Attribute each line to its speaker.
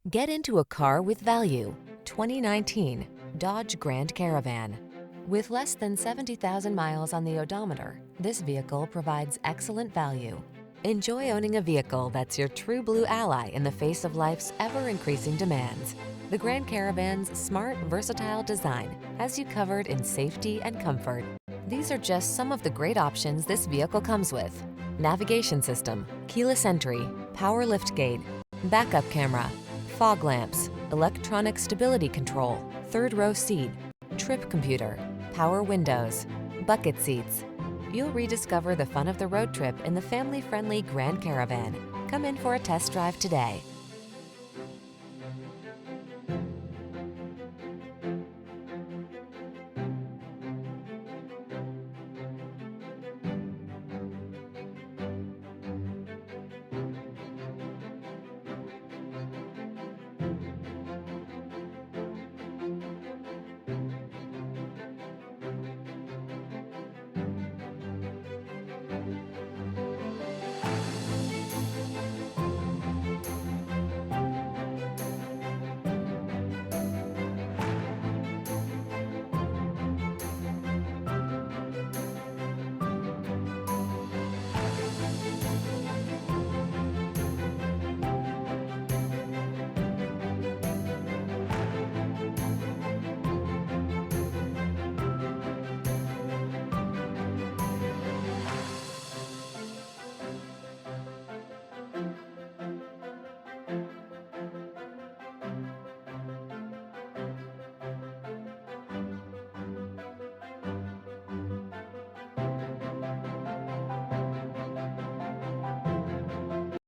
Speaker 1: Get into a car with value. 2019 Dodge Grand Caravan. With less than 70,000 miles on the odometer, this vehicle provides excellent value. Enjoy owning a vehicle that's your true blue ally in the face of life's ever-increasing demands. The Grand Caravan's smart, versatile design has you covered in safety and comfort. These are just some of the great options this vehicle comes with: navigation system, keyless entry, power liftgate, backup camera, fog lamps, electronic stability control, third row seat, trip computer, power windows, bucket seats. You'll rediscover the fun of the road trip in the family-friendly Grand Caravan. Come in for a test drive today.